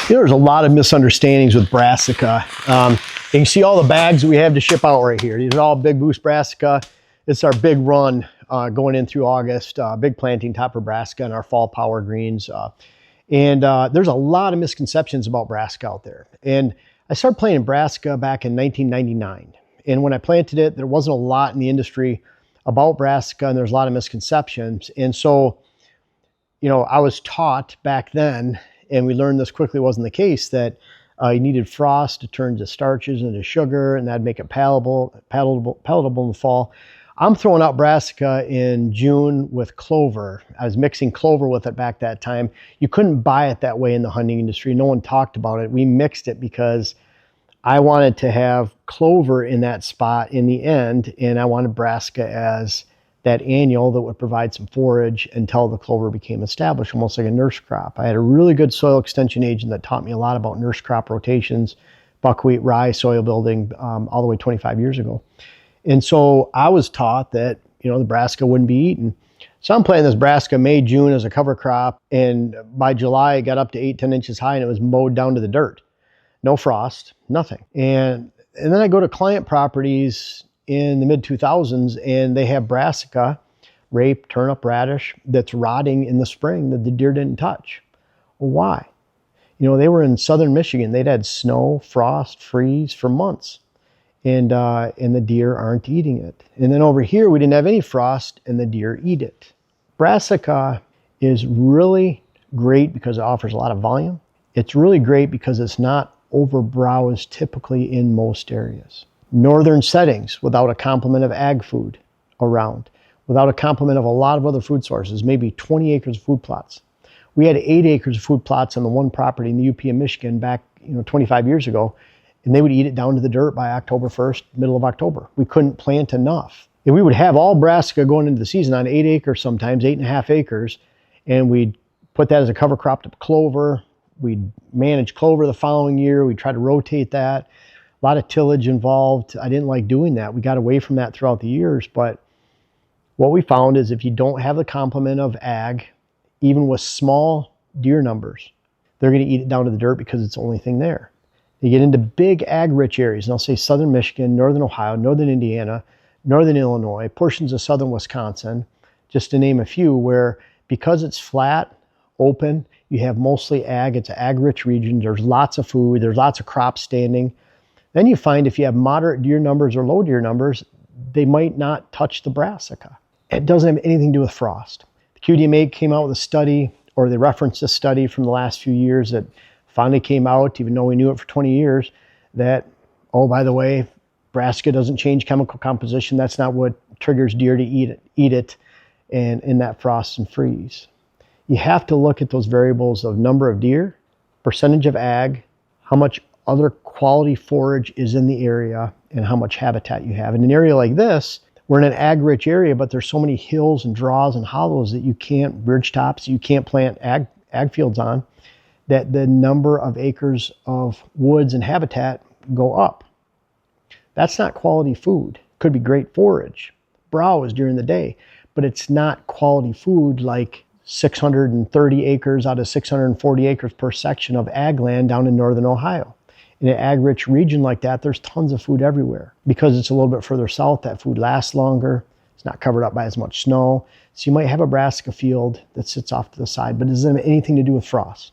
There's a lot of misunderstandings with Brassica. You can see all the bags that we have to ship out right here. These are all Big Boost Brassica. It's our big run going in through August. Big planting topper Brassica and our fall power greens. There's a lot of misconceptions about Brassica out there. And I started planting Brassica back in 1999. And when I planted it, there wasn't a lot in the industry about Brassica, and there's a lot of misconceptions. And so, you know, I was taught back then, and we learned this quickly wasn't the case, that you needed frost to turn the starches into sugar, and that'd make it palatable in the fall. I'm throwing out Brassica in June with clover. I was mixing clover with it back that time. You couldn't buy it that way in the hunting industry. No one talked about it. We mixed it because I wanted to have clover in that spot in the end, and I wanted Brassica as that annual that would provide some forage until the clover became established, almost like a nurse crop. I had a really good soil extension agent that taught me a lot about nurse crop rotations, buckwheat, rye, soil building, all the way 25 years ago. And so I was taught that, you know, the Brassica wouldn't be eaten. So I'm planting this Brassica May, June as a cover crop. And by July, it got up to 8-10 inches high and it was mowed down to the dirt. No frost, nothing. And then I go to client properties in the mid 2000s and they have Brassica, rape, turnip, radish that's rotting in the spring that the deer didn't touch. Well, why? You know, they were in southern Michigan. They'd had snow, frost, freeze for months. And the deer aren't eating it. And then over here, we didn't have any frost and the deer eat it. Brassica is really great because it offers a lot of volume. It's really great because it's not overbrowsed typically in most areas. Northern settings without a complement of ag food around, without a complement of a lot of other food sources, maybe 20 acres of food plots. We had 8 acres of food plots on the one property in the UP of Michigan back 25 years ago. And they would eat it down to the dirt by October 1st, middle of October. We couldn't plant enough. And we would have all Brassica going into the season on 8 acres sometimes, 8.5 acres. And we'd put that as a cover crop to clover. We'd manage clover the following year. We'd try to rotate that. A lot of tillage involved. I didn't like doing that. We got away from that throughout the years. But what we found is if you don't have the complement of ag, even with small deer numbers, they're going to eat it down to the dirt because it's the only thing there. You get into big ag-rich areas, and I'll say southern Michigan, northern Ohio, northern Indiana, northern Illinois, portions of southern Wisconsin, just to name a few, where because it's flat, open, you have mostly ag, it's an ag-rich region, there's lots of food, there's lots of crops standing. Then you find if you have moderate deer numbers or low deer numbers, they might not touch the Brassica. It doesn't have anything to do with frost. The QDMA came out with a study, or they referenced a study from the last few years that finally came out, even though we knew it for 20 years, that, oh, by the way, Brassica doesn't change chemical composition. That's not what triggers deer to eat it and in that frost and freeze. You have to look at those variables of number of deer, percentage of ag, how much other quality forage is in the area, and how much habitat you have. In an area like this, we're in an ag-rich area, but there's so many hills and draws and hollows that you can't, ridge tops, you can't plant ag fields on, that the number of acres of woods and habitat go up. That's not quality food. Could be great forage, browse during the day, but it's not quality food like 630 acres out of 640 acres per section of ag land down in northern Ohio. In an ag-rich region like that, there's tons of food everywhere. Because it's a little bit further south, that food lasts longer. It's not covered up by as much snow. So you might have a Brassica field that sits off to the side, but it doesn't have anything to do with frost.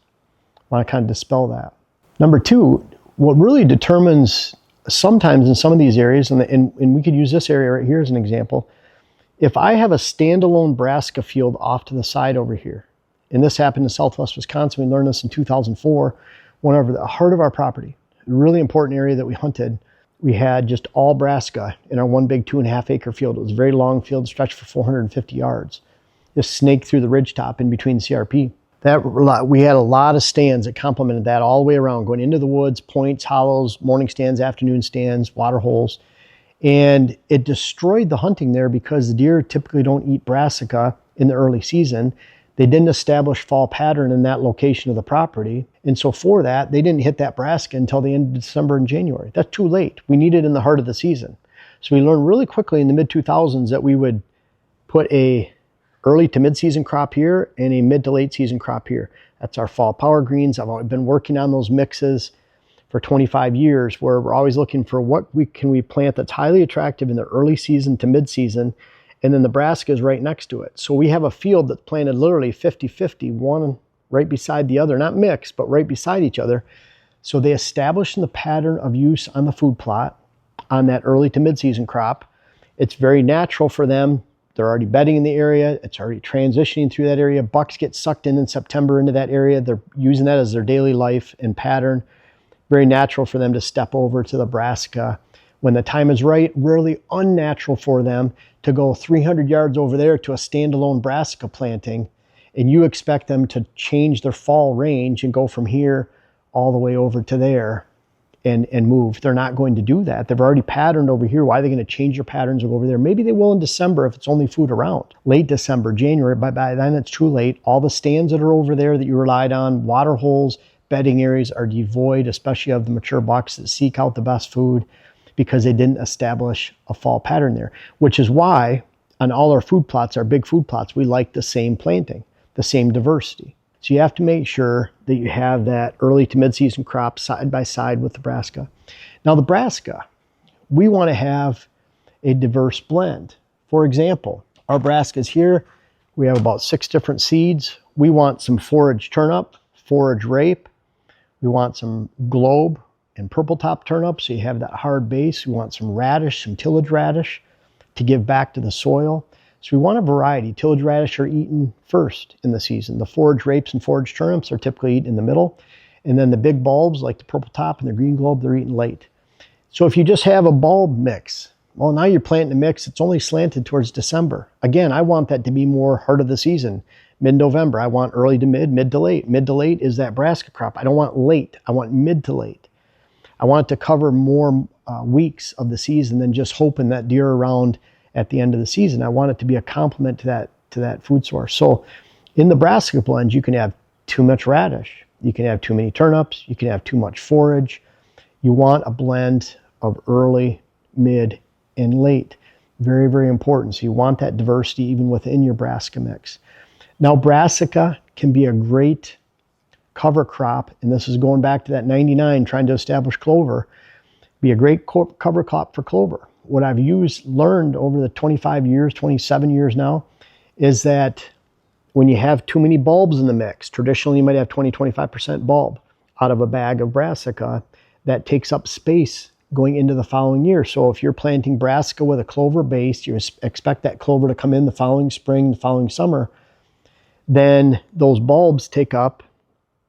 I want to kind of dispel that. Number two, what really determines sometimes in some of these areas, and we could use this area right here as an example, if I have a standalone Brassica field off to the side over here, and this happened in southwest Wisconsin, we learned this in 2004, went over the heart of our property, a really important area that we hunted, we had just all Brassica in our one big 2.5 acre field. It was a very long field, stretched for 450 yards. Just snaked through the ridgetop in between CRP. We had a lot of stands that complemented that all the way around, going into the woods, points, hollows, morning stands, afternoon stands, water holes. And it destroyed the hunting there because the deer typically don't eat Brassica in the early season. They didn't establish fall pattern in that location of the property. And so for that, they didn't hit that Brassica until the end of December and January. That's too late. We need it in the heart of the season. So we learned really quickly in the mid-2000s that we would put a early to mid-season crop here and a mid to late season crop here. That's our fall power greens. I've been working on those mixes for 25 years, where we're always looking for what can we plant that's highly attractive in the early season to mid-season, and then the brassica is right next to it. So we have a field that's planted literally 50-50, one right beside the other, not mixed, but right beside each other. So they establish the pattern of use on the food plot on that early to mid-season crop. It's very natural for them. They're already bedding in the area. It's already transitioning through that area. Bucks get sucked in September into that area. They're using that as their daily life and pattern. Very natural for them to step over to the brassica when the time is right. Really unnatural for them to go 300 yards over there to a standalone brassica planting, and you expect them to change their fall range and go from here all the way over to there and move. They're not going to do that. They've already patterned over here. Why are they going to change their patterns over there? Maybe they will in December if it's only food around. Late December, January, by then it's too late. All the stands that are over there that you relied on, water holes, bedding areas are devoid, especially of the mature bucks that seek out the best food, because they didn't establish a fall pattern there, which is why on all our food plots, our big food plots, we like the same planting, the same diversity. So you have to make sure that you have that early to mid-season crop side by side with the brassica. Now the brassica, we want to have a diverse blend. For example, our brassicas here, we have about 6 different seeds. We want some forage turnip, forage rape. We want some globe and purple top turnip, so you have that hard base. We want some radish, some tillage radish to give back to the soil. So we want a variety. Tillage radish are eaten first in the season. The forage rapes and forage turnips are typically eaten in the middle. And then the big bulbs like the purple top and the green globe, they're eaten late. So if you just have a bulb mix, well, now you're planting a mix, it's only slanted towards December. Again, I want that to be more heart of the season. Mid-November, I want early to mid, mid to late. Mid to late is that brassica crop. I don't want late, I want mid to late. I want it to cover more weeks of the season than just hoping that deer are around at the end of the season. I want it to be a complement to that food source. So in the brassica blend, you can have too much radish. You can have too many turnips. You can have too much forage. You want a blend of early, mid, and late. Very, very important. So you want that diversity even within your brassica mix. Now, brassica can be a great cover crop, and this is going back to that 99, trying to establish clover, be a great cover crop for clover. What I've learned over the 25 years, 27 years now, is that when you have too many bulbs in the mix, traditionally you might have 20-25% bulb out of a bag of brassica, that takes up space going into the following year. So if you're planting brassica with a clover base, you expect that clover to come in the following spring, the following summer, then those bulbs take up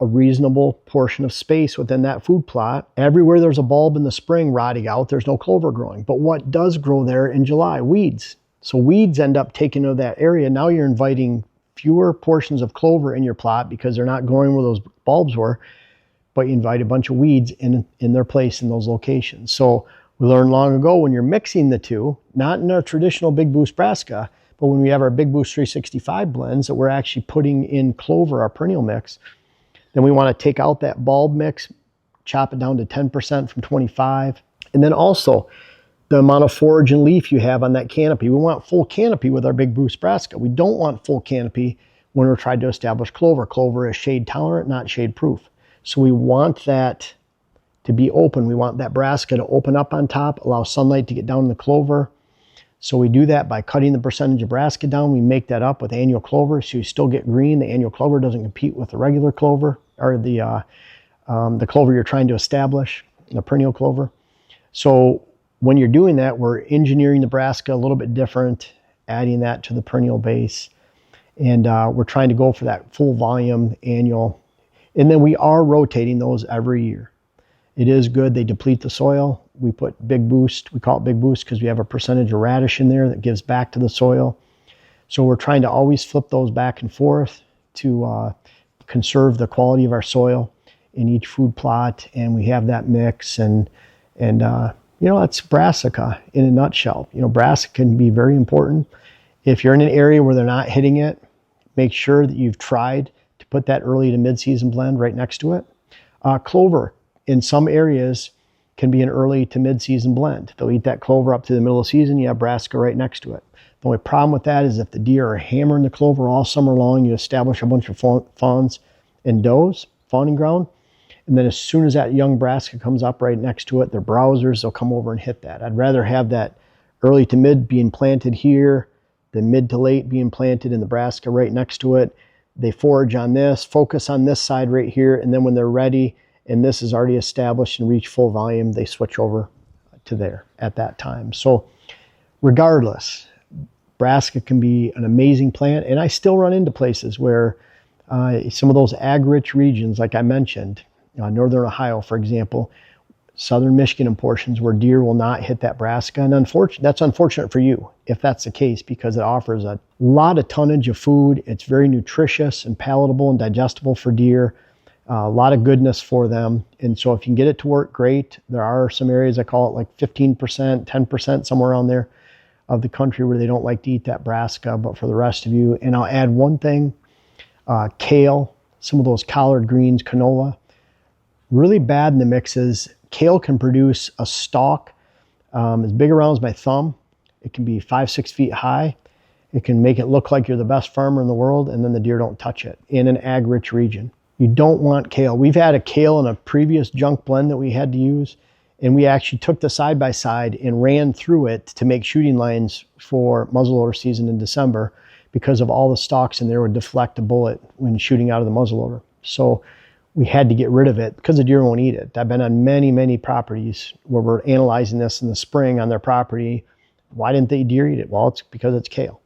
a reasonable portion of space within that food plot. Everywhere there's a bulb in the spring rotting out, there's no clover growing. But what does grow there in July? Weeds. So weeds end up taking over that area. Now you're inviting fewer portions of clover in your plot because they're not growing where those bulbs were, but you invite a bunch of weeds in their place in those locations. So we learned long ago, when you're mixing the two, not in our traditional Big Boost brassica, but when we have our Big Boost 365 blends that we're actually putting in clover, our perennial mix, then we want to take out that bulb mix, chop it down to 10% from 25. And then also the amount of forage and leaf you have on that canopy. We want full canopy with our Big Boost brassica. We don't want full canopy when we're trying to establish clover. Clover is shade tolerant, not shade proof. So we want that to be open. We want that brassica to open up on top, allow sunlight to get down in the clover. So we do that by cutting the percentage of brassica down. We make that up with annual clover, so you still get green. The annual clover doesn't compete with the regular clover, or the clover you're trying to establish, the perennial clover. So when you're doing that, we're engineering the brassica a little bit different, adding that to the perennial base. And we're trying to go for that full volume annual. And then we are rotating those every year. It is good. They deplete the soil. We put Big Boost. We call it Big Boost because we have a percentage of radish in there that gives back to the soil. So we're trying to always flip those back and forth to conserve the quality of our soil in each food plot. And we have that mix. And you know, that's brassica in a nutshell. You know, brassica can be very important. If you're in an area where they're not hitting it, make sure that you've tried to put that early to mid-season blend right next to it. Clover in some areas can be an early to mid-season blend. They'll eat that clover up to the middle of the season. You have brassica right next to it. The only problem with that is if the deer are hammering the clover all summer long, you establish a bunch of fawns and does, fawning ground. And then as soon as that young Brassica comes up right next to it, they're browsers, they'll come over and hit that. I'd rather have that early to mid being planted here, the mid to late being planted in the Brassica right next to it. They forage on this, focus on this side right here, and then when they're ready and this is already established and reach full volume, they switch over to there at that time. So regardless, Brassica can be an amazing plant, and I still run into places where some of those ag-rich regions, like I mentioned, northern Ohio, for example, southern Michigan and portions where deer will not hit that Brassica. And that's unfortunate for you if that's the case, because it offers a lot of tonnage of food. It's very nutritious and palatable and digestible for deer. A lot of goodness for them. And so if you can get it to work, great. There are some areas, I call it like 15%, 10%, somewhere around there of the country where they don't like to eat that Brassica, but for the rest of you, and I'll add one thing, kale, some of those collard greens, canola, really bad in the mixes. Kale can produce a stalk as big around as my thumb. It can be 5-6 feet high. It can make it look like you're the best farmer in the world, and then the deer don't touch it in an ag-rich region. You don't want kale. We've had a kale in a previous junk blend that we had to use, and we actually took the side-by-side and ran through it to make shooting lines for muzzleloader season in December, because of all the stalks in there would deflect a bullet when shooting out of the muzzleloader. So we had to get rid of it because the deer won't eat it. I've been on many, many properties where we're analyzing this in the spring on their property. Why didn't the deer eat it? Well, it's because it's kale.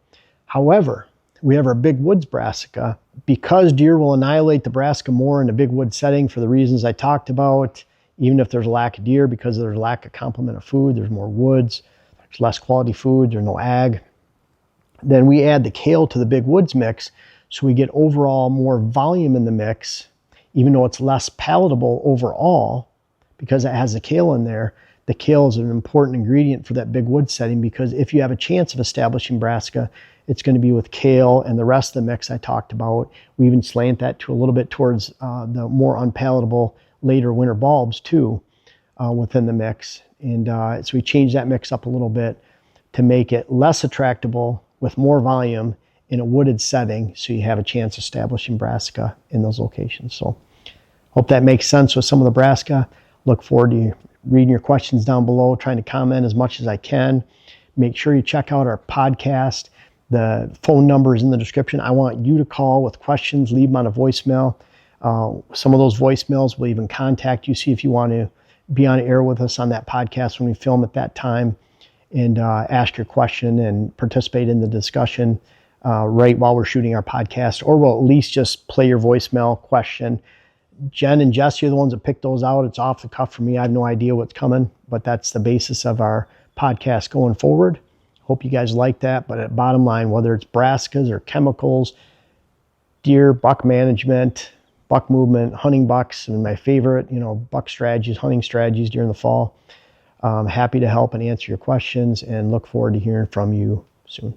However, we have our big woods Brassica. Because deer will annihilate the Brassica more in a big wood setting for the reasons I talked about, even if there's a lack of deer, because there's a lack of complement of food, there's more woods, there's less quality food, there's no ag. Then we add the kale to the big woods mix, so we get overall more volume in the mix, even though it's less palatable overall because it has the kale in there. The kale is an important ingredient for that big wood setting, because if you have a chance of establishing Brassica, it's going to be with kale and the rest of the mix I talked about. We even slant that to a little bit towards the more unpalatable later winter bulbs too within the mix. And so we change that mix up a little bit to make it less attractable with more volume in a wooded setting, so you have a chance of establishing Brassica in those locations. So hope that makes sense with some of the Brassica. Look forward to reading your questions down below, trying to comment as much as I can. Make sure you check out our podcast. The phone number is in the description. I want you to call with questions, leave them on a voicemail. Some of those voicemails will even contact you, see if you want to be on air with us on that podcast when we film at that time, and ask your question and participate in the discussion right while we're shooting our podcast, or we'll at least just play your voicemail question. Jen and Jesse are the ones that pick those out. It's off the cuff for me. I have no idea what's coming, but that's the basis of our podcast going forward. Hope you guys like that. But at bottom line, whether it's Brassicas or chemicals, deer, buck management, buck movement, hunting bucks, and my favorite, buck strategies, hunting strategies during the fall. I'm happy to help and answer your questions, and look forward to hearing from you soon.